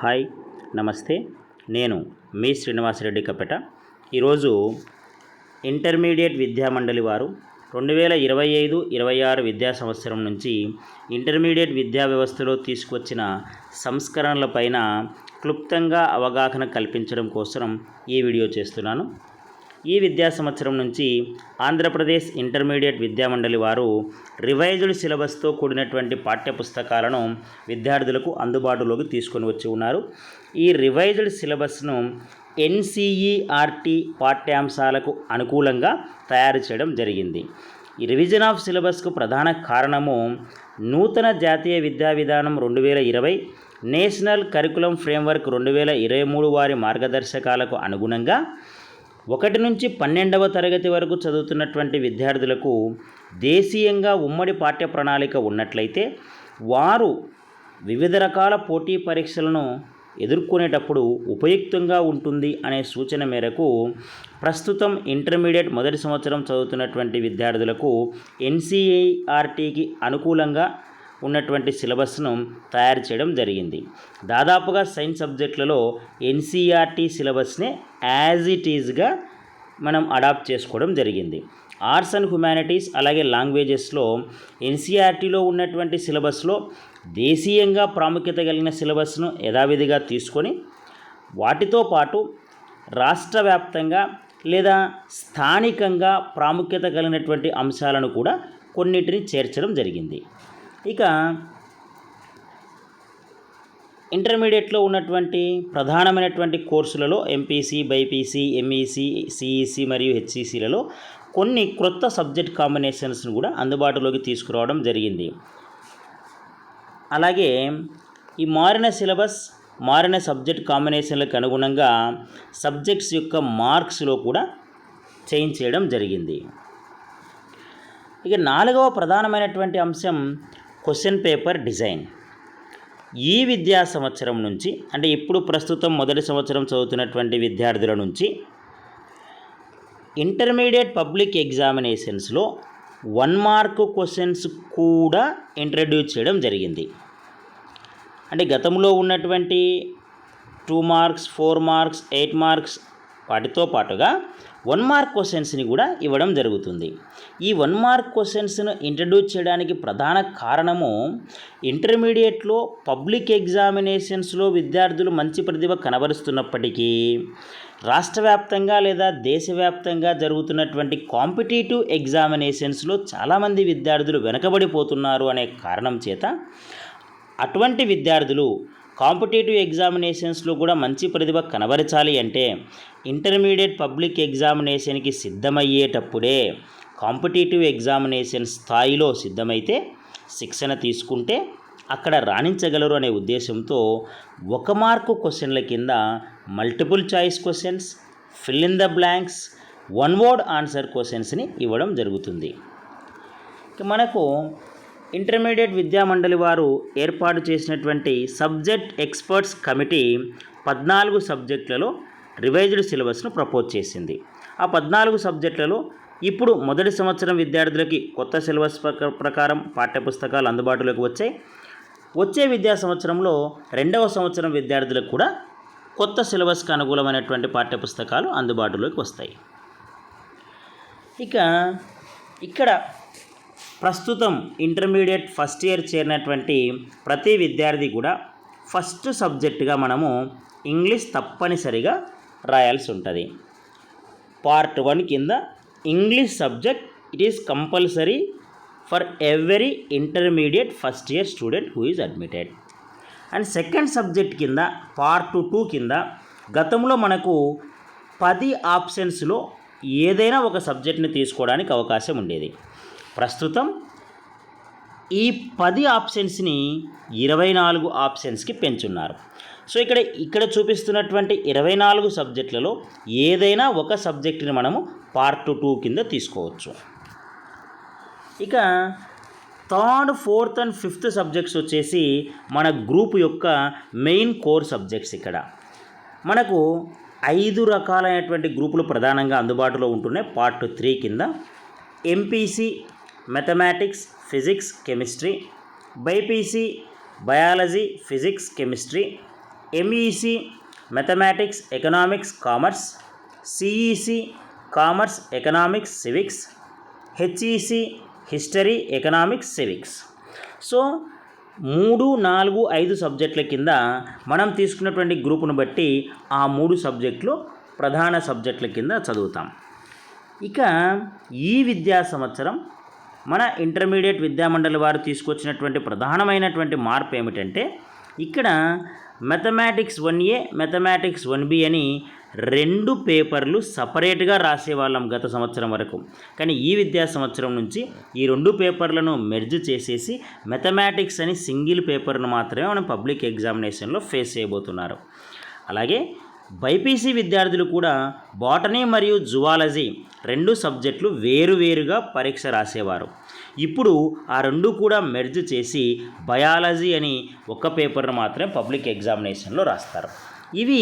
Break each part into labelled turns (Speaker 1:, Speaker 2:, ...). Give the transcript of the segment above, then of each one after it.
Speaker 1: Hi నమస్తే. నేను మీ శ్రీనివాసరెడ్డి కపెట. ఈరోజు ఇంటర్మీడియట్ విద్యామండలి వారు 2025-26 విద్యా సంవత్సరం నుంచి ఇంటర్మీడియట్ విద్యా వ్యవస్థలో తీసుకువచ్చిన సంస్కరణలపైన క్లుప్తంగా అవగాహన కల్పించడం కోసం ఈ వీడియో చేస్తున్నాను. ఈ విద్యా సంవత్సరం నుంచి ఆంధ్రప్రదేశ్ ఇంటర్మీడియట్ విద్యామండలి వారు రివైజ్డ్ సిలబస్తో కూడినటువంటి పాఠ్యపుస్తకాలను విద్యార్థులకు అందుబాటులోకి తీసుకొని వచ్చి ఉన్నారు. ఈ రివైజ్డ్ సిలబస్ను ఎన్సీఈఆర్టీ పాఠ్యాంశాలకు అనుకూలంగా తయారు చేయడం జరిగింది. ఈ రివిజన్ ఆఫ్ సిలబస్కు ప్రధాన కారణము నూతన జాతీయ విద్యా విధానం 2020, నేషనల్ కరికులం ఫ్రేమ్వర్క్ 2023 వారి మార్గదర్శకాలకు అనుగుణంగా 1 నుంచి 12వ తరగతి వరకు చదువుతున్నటువంటి విద్యార్థులకు దేశీయంగా ఉమ్మడి పాఠ్య ప్రణాళిక ఉన్నట్లయితే వారు వివిధ రకాల పోటీ పరీక్షలను ఎదుర్కొనేటప్పుడు ఉపయుక్తంగా ఉంటుంది అనే సూచన మేరకు ప్రస్తుతం ఇంటర్మీడియట్ మొదటి సంవత్సరం చదువుతున్నటువంటి విద్యార్థులకు ఎన్సీఈఆర్టీకి అనుకూలంగా ఉన్నటువంటి సిలబస్ను తయారు చేయడం జరిగింది. దాదాపుగా సైన్స్ సబ్జెక్టులలో ఎన్సీఈఆర్టీ సిలబస్నే యాజ్ ఇట్ ఈజ్గా మనం అడాప్ట్ చేసుకోవడం జరిగింది. ఆర్ట్స్ అండ్ హ్యుమానిటీస్ అలాగే లాంగ్వేజెస్లో ఎన్సీఈఆర్టీలో ఉన్నటువంటి సిలబస్లో దేశీయంగా ప్రాముఖ్యత కలిగిన సిలబస్ను యథావిధిగా తీసుకొని వాటితో పాటు రాష్ట్ర వ్యాప్తంగా లేదా స్థానికంగా ప్రాముఖ్యత కలిగినటువంటి అంశాలను కూడా కొన్నిటిని చేర్చడం జరిగింది. ఇక ఇంటర్మీడియట్లో ఉన్నటువంటి ప్రధానమైనటువంటి కోర్సులలో ఎంపీసీ, బైపీసీ, ఎంఈసీ, సిఈసీ మరియు హెచ్ఈసీలలో కొన్ని క్రొత్త సబ్జెక్ట్ కాంబినేషన్స్ను కూడా అందుబాటులోకి తీసుకురావడం జరిగింది. అలాగే ఈ మారిన సిలబస్, మారిన సబ్జెక్ట్ కాంబినేషన్లకు అనుగుణంగా సబ్జెక్ట్స్ యొక్క మార్క్స్లో కూడా చేంజ్ చేయడం జరిగింది. ఇక 4వ ప్రధానమైనటువంటి అంశం క్వశ్చన్ పేపర్ డిజైన్. ఈ విద్యా సంవత్సరం నుంచి అంటే ఇప్పుడు ప్రస్తుతం మొదటి సంవత్సరం చదువుతున్నటువంటి విద్యార్థుల నుంచి ఇంటర్మీడియట్ పబ్లిక్ ఎగ్జామినేషన్స్లో 1 మార్క్ క్వశ్చన్స్ కూడా ఇంట్రడ్యూస్ చేయడం జరిగింది. అంటే గతంలో ఉన్నటువంటి 2 మార్క్స్, 4 మార్క్స్, 8 మార్క్స్ వాటితో పాటుగా 1 మార్క్ క్వశ్చన్స్ని కూడా ఇవ్వడం జరుగుతుంది. ఈ 1 మార్క్ క్వశ్చన్స్ను ఇంట్రడ్యూస్ చేయడానికి ప్రధాన కారణము ఇంటర్మీడియట్లో పబ్లిక్ ఎగ్జామినేషన్స్లో విద్యార్థులు మంచి ప్రతిభ కనబరుస్తున్నప్పటికీ రాష్ట్ర వ్యాప్తంగా లేదా దేశవ్యాప్తంగా జరుగుతున్నటువంటి కాంపిటీటివ్ ఎగ్జామినేషన్స్లో చాలామంది విద్యార్థులు వెనకబడిపోతున్నారు అనే కారణం చేత అటువంటి విద్యార్థులు కాంపిటేటివ్ ఎగ్జామినేషన్స్లో కూడా మంచి ప్రతిభ కనబరచాలి అంటే ఇంటర్మీడియట్ పబ్లిక్ ఎగ్జామినేషన్కి సిద్ధమయ్యేటప్పుడే కాంపిటేటివ్ ఎగ్జామినేషన్ స్థాయిలో సిద్ధమైతే శిక్షణ తీసుకుంటే అక్కడ రాణించగలరు అనే ఉద్దేశంతో 1 మార్కు క్వశ్చన్ల కింద multiple choice questions, fill in the blanks, 1 word answer క్వశ్చన్స్ని ఇవ్వడం జరుగుతుంది. మనకు ఇంటర్మీడియట్ విద్యామండలి వారు ఏర్పాటు చేసినటువంటి సబ్జెక్ట్ ఎక్స్పర్ట్స్ కమిటీ 14 సబ్జెక్టులలో రివైజ్డ్ సిలబస్ను ప్రపోజ్ చేసింది. ఆ 14 సబ్జెక్టులలో ఇప్పుడు మొదటి సంవత్సరం విద్యార్థులకి కొత్త సిలబస్ ప్రకారం పాఠ్యపుస్తకాలు అందుబాటులోకి వచ్చాయి. వచ్చే విద్యా సంవత్సరంలో 2వ సంవత్సరం విద్యార్థులకు కూడా కొత్త సిలబస్కి అనుకూలమైనటువంటి పాఠ్యపుస్తకాలు అందుబాటులోకి వస్తాయి. ఇక ఇక్కడ ప్రస్తుతం ఇంటర్మీడియట్ ఫస్ట్ ఇయర్ చేరినటువంటి ప్రతి విద్యార్థి కూడా ఫస్ట్ సబ్జెక్టుగా మనము ఇంగ్లీష్ తప్పనిసరిగా రాయాల్సి ఉంటుంది. పార్ట్ 1 కింద English subject it is compulsory for every intermediate first year student who is admitted. And second subject కింద పార్ట్ 2 కింద గతంలో మనకు 10 ఆప్షన్స్లో ఏదైనా ఒక సబ్జెక్ట్ని తీసుకోవడానికి అవకాశం ఉండేది. ప్రస్తుతం ఈ 10 ఆప్షన్స్ని 24 ఆప్షన్స్కి పెంచున్నారు. సో ఇక్కడ చూపిస్తున్నటువంటి 24 సబ్జెక్టులలో ఏదైనా ఒక సబ్జెక్టుని మనము పార్ట్ 2 కింద తీసుకోవచ్చు. ఇక 3rd, 4th and 5th subjects వచ్చేసి మన గ్రూప్ యొక్క మెయిన్ కోర్ సబ్జెక్ట్స్. ఇక్కడ మనకు 5 రకాలైనటువంటి గ్రూపులు ప్రధానంగా అందుబాటులో ఉంటున్నాయి. పార్ట్ 3 కింద MPC mathematics, physics, chemistry, BiPC biology, physics, chemistry, MEC mathematics economics commerce, CEC commerce economics civics, HEC history economics civics. So 3, 4, 5 సబ్జెక్టుల కింద మనం తీసుకున్నటువంటి గ్రూపును బట్టి ఆ 3 సబ్జెక్టులు ప్రధాన సబ్జెక్టుల కింద చదువుతాం. ఇక ఈ విద్యా సంవత్సరం మన ఇంటర్మీడియట్ విద్యామండలి వారు తీసుకొచ్చినటువంటి ప్రధానమైనటువంటి మార్పు ఏమిటంటే, ఇక్కడ మ్యాథమెటిక్స్ 1A మ్యాథమెటిక్స్ 1B అని 2 పేపర్లు సపరేట్గా రాసేవాళ్ళం గత సంవత్సరం వరకు. కానీ ఈ విద్యా సంవత్సరం నుంచి ఈ 2 పేపర్లను మెర్జ్ చేసేసి మ్యాథమెటిక్స్ అని సింగిల్ పేపర్ను మాత్రమే మనం పబ్లిక్ ఎగ్జామినేషన్లో ఫేస్ చేయబోతున్నారు. అలాగే బైపీసీ విద్యార్థులు కూడా బాటనీ మరియు జువాలజీ 2 సబ్జెక్టులు వేరువేరుగా పరీక్ష రాసేవారు. ఇప్పుడు ఆ 2 కూడా మెర్జ్ చేసి బయాలజీ అని ఒక పేపర్ను మాత్రమే పబ్లిక్ ఎగ్జామినేషన్లో రాస్తారు. ఇవి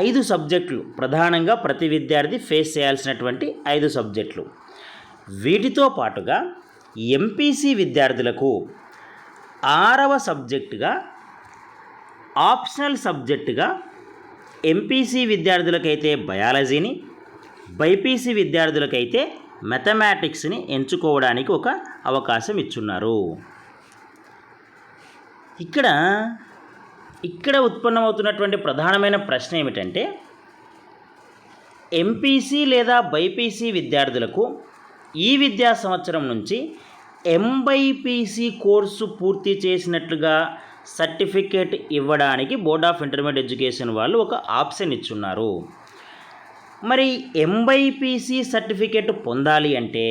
Speaker 1: 5 సబ్జెక్టులు ప్రధానంగా ప్రతి విద్యార్థి ఫేస్ చేయాల్సినటువంటి 5 సబ్జెక్టులు. వీటితో పాటుగా ఎంపీసీ విద్యార్థులకు 6వ సబ్జెక్టుగా ఆప్షనల్ సబ్జెక్టుగా ఎంపీసీ విద్యార్థులకైతే బయాలజీని, బైపీసీ విద్యార్థులకైతే మ్యాథమెటిక్స్ని ఎంచుకోవడానికి ఒక అవకాశం ఇచ్చున్నారు. ఇక్కడ ఉత్పన్నమవుతున్నటువంటి ప్రధానమైన ప్రశ్న ఏమిటంటే, ఎంపీసీ లేదా బైపీసీ విద్యార్థులకు ఈ విద్యా సంవత్సరం నుంచి ఎంబైపీసీ కోర్సు పూర్తి చేసినట్లుగా సర్టిఫికేట్ ఇవ్వడానికి బోర్డ్ ఆఫ్ ఇంటర్మీడియట్ ఎడ్యుకేషన్ వాళ్ళు ఒక ఆప్షన్ ఇచ్చున్నారు. మరి ఎంబైపీసీ సర్టిఫికేట్ పొందాలి అంటే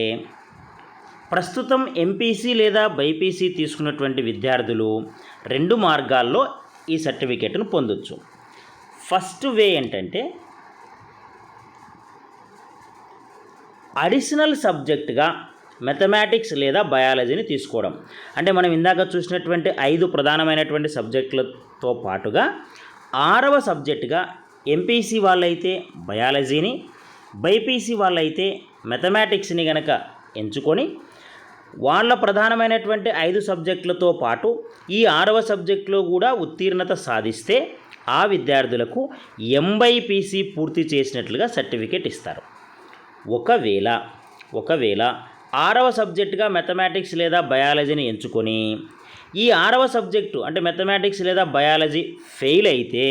Speaker 1: ప్రస్తుతం ఎంపీసీ లేదా బైపీసీ తీసుకున్నటువంటి విద్యార్థులు 2 మార్గాల్లో ఈ సర్టిఫికేట్ను పొందొచ్చు. ఫస్ట్ వే ఏంటంటే, అడిషనల్ సబ్జెక్టుగా మ్యాథమెటిక్స్ లేదా బయాలజీని తీసుకోవడం. అంటే మనం ఇందాక చూసినటువంటి 5 ప్రధానమైనటువంటి సబ్జెక్టులతో పాటుగా 6వ సబ్జెక్టుగా ఎంపీసీ వాళ్ళైతే బయాలజీని, బైపీసీ వాళ్ళైతే మ్యాథమెటిక్స్ని కనుక ఎంచుకొని వాళ్ళ ప్రధానమైనటువంటి 5 సబ్జెక్టులతో పాటు ఈ 6వ సబ్జెక్టులో కూడా ఉత్తీర్ణత సాధిస్తే ఆ విద్యార్థులకు ఎంబైపీసీ పూర్తి చేసినట్లుగా సర్టిఫికేట్ ఇస్తారు. ఒకవేళ 6వ సబ్జెక్టుగా మ్యాథమెటిక్స్ లేదా బయాలజీని ఎంచుకొని ఈ 6వ సబ్జెక్టు అంటే మ్యాథమెటిక్స్ లేదా బయాలజీ ఫెయిల్ అయితే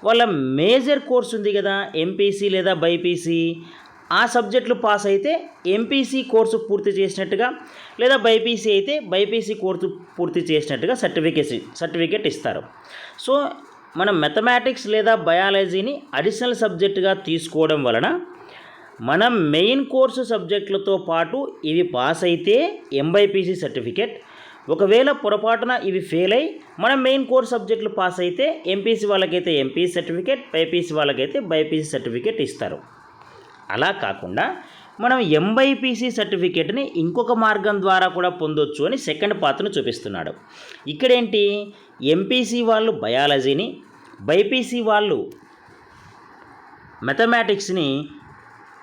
Speaker 1: వాళ్ళ మేజర్ కోర్స్ ఉంది కదా ఎంపీసీ లేదా బైపీసీ, ఆ సబ్జెక్టులు పాస్ అయితే ఎంపీసీ కోర్సు పూర్తి చేసినట్టుగా, లేదా బైపీసీ అయితే బైపీసీ కోర్సు పూర్తి చేసినట్టుగా సర్టిఫికేట్ ఇస్తారు. సో మనం మ్యాథమెటిక్స్ లేదా బయాలజీని అడిషనల్ సబ్జెక్టుగా తీసుకోవడం వలన మనం మెయిన్ కోర్సు సబ్జెక్టులతో పాటు ఇవి పాస్ అయితే ఎంబైపీసీ సర్టిఫికేట్, ఒకవేళ పొరపాటున ఇవి ఫెయిల్ అయ్యి మనం మెయిన్ కోర్స్ సబ్జెక్టులు పాస్ అయితే ఎంపీసీ వాళ్ళకైతే ఎంపీసీ సర్టిఫికేట్, బైపీసీ వాళ్ళకైతే బైపీసీ సర్టిఫికేట్ ఇస్తారు. అలా కాకుండా మనం ఎంబైపీసీ సర్టిఫికేట్ని ఇంకొక మార్గం ద్వారా కూడా పొందొచ్చు అని సెకండ్ పాత్రను చూపిస్తున్నాడు. ఇక్కడేంటి, ఎంపీసీ వాళ్ళు బయాలజీని, బైపీసీ వాళ్ళు మ్యాథమెటిక్స్ని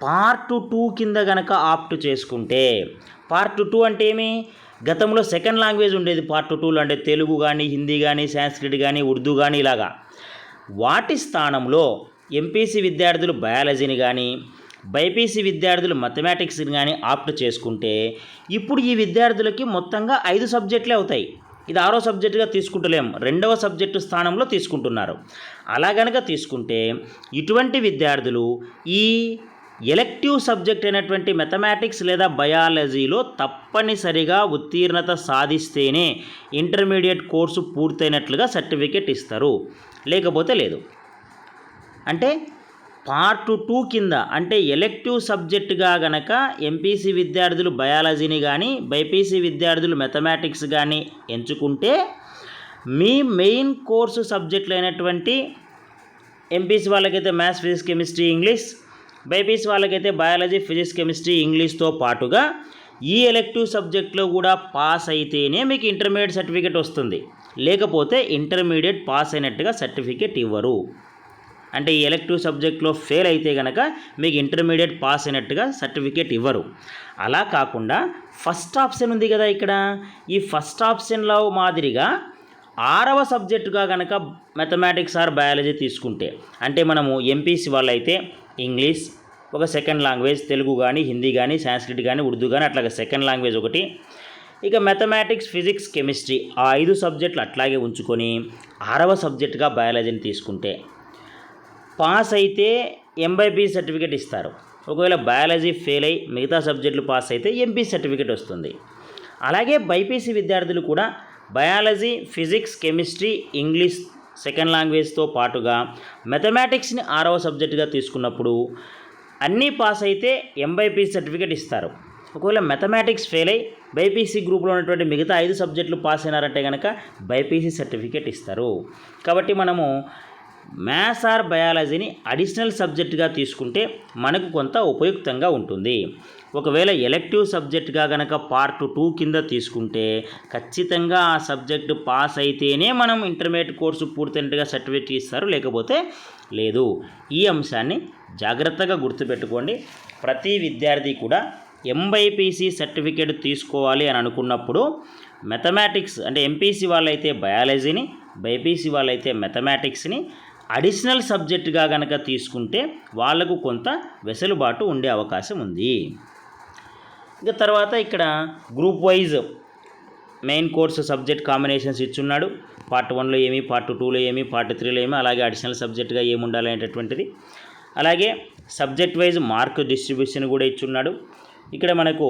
Speaker 1: పార్ట్ 2 కింద కనుక ఆప్ట్ చేసుకుంటే, పార్ట్ 2 అంటే ఏమి, గతంలో సెకండ్ లాంగ్వేజ్ ఉండేది పార్ట్ 2లో, అంటే తెలుగు కానీ, హిందీ కానీ, సాంస్క్రిట్ కానీ, ఉర్దూ కానీ ఇలాగా. వాటి స్థానంలో ఎంపీసీ విద్యార్థులు బయాలజీని కానీ, బైపీసీ విద్యార్థులు మ్యాథమెటిక్స్ని కానీ ఆప్ట్ చేసుకుంటే ఇప్పుడు ఈ విద్యార్థులకి మొత్తంగా 5 సబ్జెక్టులే అవుతాయి. ఇది 6వ సబ్జెక్టుగా తీసుకుంటలేము, 2వ సబ్జెక్టు స్థానంలో తీసుకుంటున్నారు. అలా గనక తీసుకుంటే ఇటువంటి విద్యార్థులు ఈ ఎలెక్టివ్ సబ్జెక్ట్ అయినటువంటి మ్యాథమెటిక్స్ లేదా బయాలజీలో తప్పనిసరిగా ఉత్తీర్ణత సాధిస్తేనే ఇంటర్మీడియట్ కోర్సు పూర్తయినట్లుగా సర్టిఫికేట్ ఇస్తారు, లేకపోతే లేదు. అంటే పార్ట్ 2 కింద అంటే ఎలెక్టివ్ సబ్జెక్టుగా గనక ఎంపీసీ విద్యార్థులు బయాలజీని కానీ, బైపీసీ విద్యార్థులు మ్యాథమెటిక్స్ కానీ ఎంచుకుంటే మీ మెయిన్ కోర్సు సబ్జెక్టులు అయినటువంటి ఎంపీసీ వాళ్ళకైతే maths, physics, chemistry, English, BiPC వాళ్ళకైతే బయాలజీ, ఫిజిక్స్, కెమిస్ట్రీ, ఇంగ్లీష్తో పాటుగా ఈ ఎలెక్టివ్ సబ్జెక్ట్లో కూడా పాస్ అయితేనే మీకు ఇంటర్మీడియట్ సర్టిఫికేట్ వస్తుంది, లేకపోతే ఇంటర్మీడియట్ పాస్ అయినట్టుగా సర్టిఫికేట్ ఇవ్వరు. అంటే ఈ ఎలెక్టివ్ సబ్జెక్ట్లో ఫెయిల్ అయితే కనుక మీకు ఇంటర్మీడియట్ పాస్ అయినట్టుగా సర్టిఫికేట్ ఇవ్వరు. అలా కాకుండా ఫస్ట్ ఆప్షన్ ఉంది కదా ఇక్కడ, ఈ ఫస్ట్ ఆప్షన్లో మాదిరిగా 6వ సబ్జెక్టుగా కనుక మ్యాథమెటిక్స్ ఆర్ బయాలజీ తీసుకుంటే, అంటే మనము ఎంపీసీ వాళ్ళు అయితే ఇంగ్లీష్ ఒక సెకండ్ లాంగ్వేజ్, తెలుగు కానీ హిందీ కానీ సాంస్క్రిట్ కానీ ఉర్దూ కానీ అట్లాగే సెకండ్ లాంగ్వేజ్ ఒకటి, ఇక మ్యాథమెటిక్స్ ఫిజిక్స్ కెమిస్ట్రీ ఆ 5 సబ్జెక్టులు అట్లాగే ఉంచుకొని 6వ సబ్జెక్టుగా బయాలజీని తీసుకుంటే పాస్ అయితే ఎంబైపీ సర్టిఫికేట్ ఇస్తారు. ఒకవేళ బయాలజీ ఫెయిల్ అయ్యి మిగతా సబ్జెక్టులు పాస్ అయితే ఎంపీ సర్టిఫికేట్ వస్తుంది. అలాగే బైపీసీ విద్యార్థులు కూడా biology physics chemistry English second లాంగ్వేజ్తో పాటుగా మ్యాథమెటిక్స్ని 6వ సబ్జెక్టుగా తీసుకున్నప్పుడు అన్నీ పాస్ అయితే ఎంబైపీ సర్టిఫికేట్ ఇస్తారు. ఒకవేళ మ్యాథమెటిక్స్ ఫెయిల్ అయ్యి బైపీసీ గ్రూప్లో ఉన్నటువంటి మిగతా 5 సబ్జెక్టులు పాస్ అయినారంటే కనుక బైపీసీ సర్టిఫికేట్ ఇస్తారు. కాబట్టి మనము మ్యాథ్స్ ఆర్ బయాలజీని అడిషనల్ సబ్జెక్టుగా తీసుకుంటే మనకు కొంత ఉపయుక్తంగా ఉంటుంది. ఒకవేళ ఎలెక్టివ్ సబ్జెక్టుగా కనుక పార్ట్ 2 కింద తీసుకుంటే ఖచ్చితంగా ఆ సబ్జెక్టు పాస్ అయితేనే మనం ఇంటర్మీడియట్ కోర్సు పూర్తయినట్టుగా సర్టిఫికేట్ ఇస్తారు, లేకపోతే లేదు. ఈ అంశాన్ని జాగ్రత్తగా గుర్తుపెట్టుకోండి. ప్రతి విద్యార్థి కూడా ఎంబైపీసీ సర్టిఫికేట్ తీసుకోవాలి అని అనుకున్నప్పుడు మ్యాథమెటిక్స్ అంటే ఎంపీసీ వాళ్ళైతే బయాలజీని, బైపీసీ వాళ్ళైతే మ్యాథమెటిక్స్ని అడిషనల్ సబ్జెక్టుగా కనుక తీసుకుంటే వాళ్లకు కొంత వెసులుబాటు ఉండే అవకాశం ఉంది. ఇక తర్వాత ఇక్కడ group wise main course subject combinations ఇచ్చున్నాడు. పార్ట్ 1లో ఏమి, పార్ట్ 2లో ఏమి, పార్ట్ 3లో ఏమి, అలాగే అడిషనల్ సబ్జెక్టుగా ఏమి ఉండాలనేటటువంటిది. అలాగే సబ్జెక్ట్ వైజ్ మార్క్ డిస్ట్రిబ్యూషన్ కూడా ఇచ్చున్నాడు. ఇక్కడ మనకు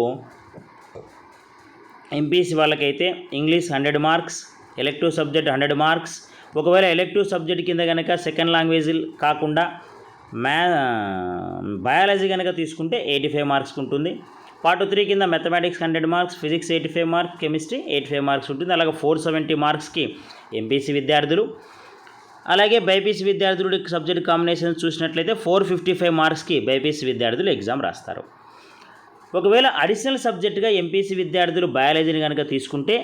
Speaker 1: ఎంపీసీ వాళ్ళకైతే English 100 marks, elective subject 100 marks. ఒకవేళ ఎలెక్టివ్ సబ్జెక్ట్ కింద కనుక సెకండ్ లాంగ్వేజ్ కాకుండా బయాలజీ కనుక తీసుకుంటే 85 మార్క్స్ ఉంటుంది. పార్ట్ 3 కింద mathematics 100 marks, physics 85 marks, chemistry 85 marks ఉంటుంది. అలాగే 470 మార్క్స్కి ఎంపీసీ విద్యార్థులు. అలాగే బైపీసీ విద్యార్థులు సబ్జెక్ట్ కాంబినేషన్ చూసినట్లయితే 455 మార్క్స్కి బైపీసీ విద్యార్థులు ఎగ్జామ్ రాస్తారు. ఒకవేళ అడిషనల్ సబ్జెక్టుగా ఎంపీసీ విద్యార్థులు బయాలజీని కనుక తీసుకుంటే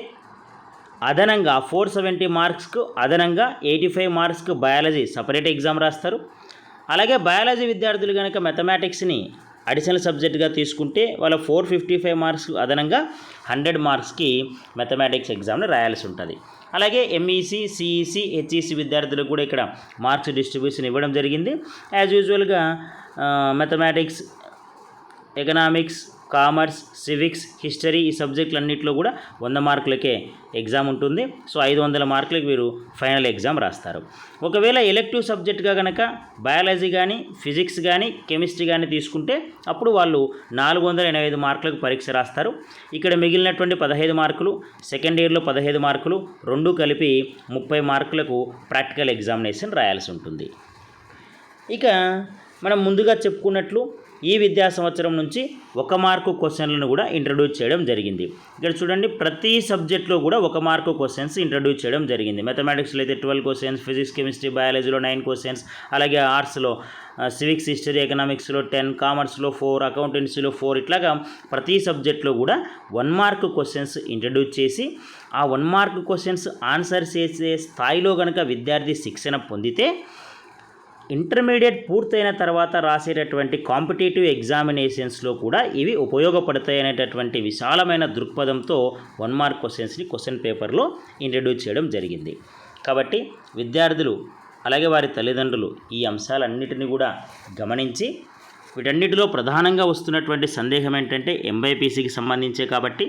Speaker 1: అదనంగా 470 మార్క్స్కు అదనంగా 85 మార్క్స్కు బయాలజీ సపరేట్ ఎగ్జామ్ రాస్తారు. అలాగే బయాలజీ విద్యార్థులు కనుక మ్యాథమెటిక్స్ని అడిషనల్ సబ్జెక్టుగా తీసుకుంటే వాళ్ళ 455 మార్క్స్ అదనంగా 100 మార్క్స్కి మ్యాథమెటిక్స్ ఎగ్జామ్ని రాయాల్సి ఉంటుంది. అలాగే ఎంఈసీ, సిఈసీ, హెచ్ఈసీ విద్యార్థులకు కూడా ఇక్కడ మార్క్స్ డిస్ట్రిబ్యూషన్ ఇవ్వడం జరిగింది. యాజ్ యూజువల్గా mathematics, economics, commerce, civics, history ఈ సబ్జెక్టులన్నింటిలో కూడా 100 మార్కులకే ఎగ్జామ్ ఉంటుంది. సో 500 మార్కులకు వీరు ఫైనల్ ఎగ్జామ్ రాస్తారు. ఒకవేళ ఎలెక్టివ్ సబ్జెక్టుగా కనుక బయాలజీ కానీ ఫిజిక్స్ కానీ కెమిస్ట్రీ కానీ తీసుకుంటే అప్పుడు వాళ్ళు 485 మార్కులకు పరీక్ష రాస్తారు. ఇక్కడ మిగిలినటువంటి 15 మార్కులు, సెకండ్ ఇయర్లో 15 మార్కులు, రెండు కలిపి 30 మార్కులకు ప్రాక్టికల్ ఎగ్జామినేషన్ రాయాల్సి ఉంటుంది. ఇక మనం ముందుగా చెప్పుకున్నట్లు ఈ విద్యా సంవత్సరం నుంచి 1 మార్కు క్వశ్చన్లను కూడా ఇంట్రడ్యూస్ చేయడం జరిగింది. ఇక్కడ చూడండి, ప్రతి సబ్జెక్ట్లో కూడా 1 మార్కు క్వశ్చన్స్ ఇంట్రడ్యూస్ చేయడం జరిగింది. మ్యాథమెటిక్స్లో అయితే 12 క్వశ్చన్స్, ఫిజిక్స్ కెమిస్ట్రీ బయాలజీలో 9 క్వశ్చన్స్, అలాగే ఆర్ట్స్లో సివిక్స్ హిస్టరీ ఎకనామిక్స్లో 10, కామర్స్లో 4, అకౌంటెన్సీలో 4 ఇట్లాగా ప్రతి సబ్జెక్ట్లో కూడా 1 మార్కు క్వశ్చన్స్ ఇంట్రడ్యూస్ చేసి ఆ 1 మార్కు క్వశ్చన్స్ ఆన్సర్ చేసే స్థాయిలో కనుక విద్యార్థి శిక్షణ పొందితే ఇంటర్మీడియట్ పూర్తయిన తర్వాత రాసేటటువంటి కాంపిటేటివ్ ఎగ్జామినేషన్స్లో కూడా ఇవి ఉపయోగపడతాయి అనేటటువంటి విశాలమైన దృక్పథంతో 1 మార్క్ క్వశ్చన్స్ని క్వశ్చన్ పేపర్లో ఇంట్రడ్యూస్ చేయడం జరిగింది. కాబట్టి విద్యార్థులు అలాగే వారి తల్లిదండ్రులు ఈ అంశాలన్నిటిని కూడా గమనించి వీటన్నిటిలో ప్రధానంగా వస్తున్నటువంటి సందేహం ఏంటంటే ఎంబైపీసీకి సంబంధించే కాబట్టి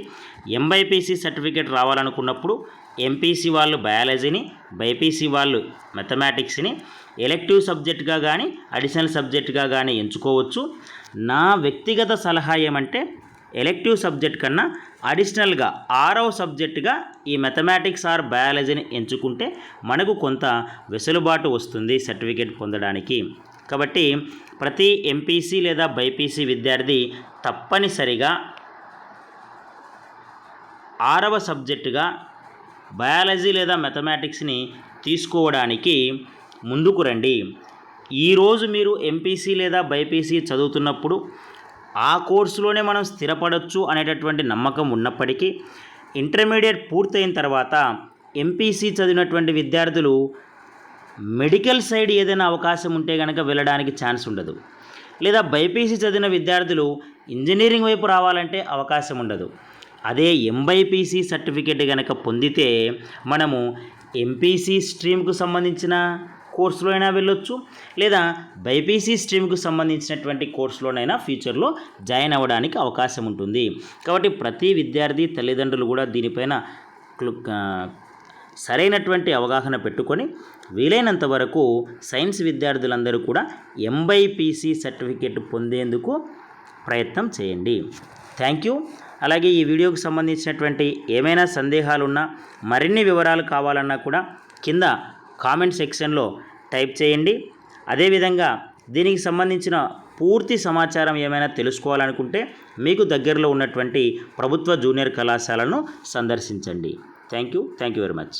Speaker 1: ఎంబైపీసీ సర్టిఫికేట్ రావాలనుకున్నప్పుడు ఎంపీసీ వాళ్ళు బయాలజీని, బైపీసీ వాళ్ళు మ్యాథమెటిక్స్ని ఎలెక్టివ్ సబ్జెక్టుగా కానీ అడిషనల్ సబ్జెక్టుగా కానీ ఎంచుకోవచ్చు. నా వ్యక్తిగత సలహా ఏమంటే ఎలెక్టివ్ సబ్జెక్ట్ కన్నా అడిషనల్గా 6వ సబ్జెక్టుగా ఈ మ్యాథమెటిక్స్ ఆర్ బయాలజీని ఎంచుకుంటే మనకు కొంత వెసులుబాటు వస్తుంది సర్టిఫికేట్ పొందడానికి. కాబట్టి ప్రతి ఎంపీసీ లేదా బైపీసీ విద్యార్థి తప్పనిసరిగా 6వ సబ్జెక్టుగా బయాలజీ లేదా మ్యాథమెటిక్స్ని తీసుకోవడానికి ముందుకు రండి. ఈరోజు మీరు ఎంపీసీ లేదా బైపీసీ చదువుతున్నప్పుడు ఆ కోర్సులోనే మనం స్థిరపడవచ్చు అనేటటువంటి నమ్మకం ఉన్నప్పటికీ ఇంటర్మీడియట్ పూర్తయిన తర్వాత ఎంపీసీ చదివినటువంటి విద్యార్థులు మెడికల్ సైడ్ ఏదైనా అవకాశం ఉంటే కనుక వెళ్ళడానికి ఛాన్స్ ఉండదు. లేదా బైపీసీ చదివిన విద్యార్థులు ఇంజనీరింగ్ వైపు రావాలంటే అవకాశం ఉండదు. అదే ఎంబైపీసీ సర్టిఫికేట్ కనుక పొందితే మనము ఎంపీసీ స్ట్రీమ్కు సంబంధించిన కోర్సులో అయినా వెళ్ళొచ్చు, లేదా బైపీసీ స్ట్రీమ్కు సంబంధించినటువంటి కోర్సులోనైనా ఫ్యూచర్లో జాయిన్ అవ్వడానికి అవకాశం ఉంటుంది. కాబట్టి ప్రతి విద్యార్థి తల్లిదండ్రులు కూడా దీనిపైన సరైనటువంటి అవగాహన పెట్టుకొని వీలైనంత వరకు సైన్స్ విద్యార్థులందరూ కూడా ఎంబైపీసీ సర్టిఫికేట్ పొందేందుకు ప్రయత్నం చేయండి. Thank you. అలాగే ఈ వీడియోకి సంబంధించినటువంటి ఏమైనా సందేహాలున్నా, మరిన్ని వివరాలు కావాలన్నా కూడా కింద కామెంట్ సెక్షన్లో టైప్ చేయండి. అదేవిధంగా దీనికి సంబంధించిన పూర్తి సమాచారం ఏమైనా తెలుసుకోవాలనుకుంటే మీకు దగ్గరలో ఉన్నటువంటి ప్రభుత్వ జూనియర్ కళాశాలను సందర్శించండి. Thank you very much.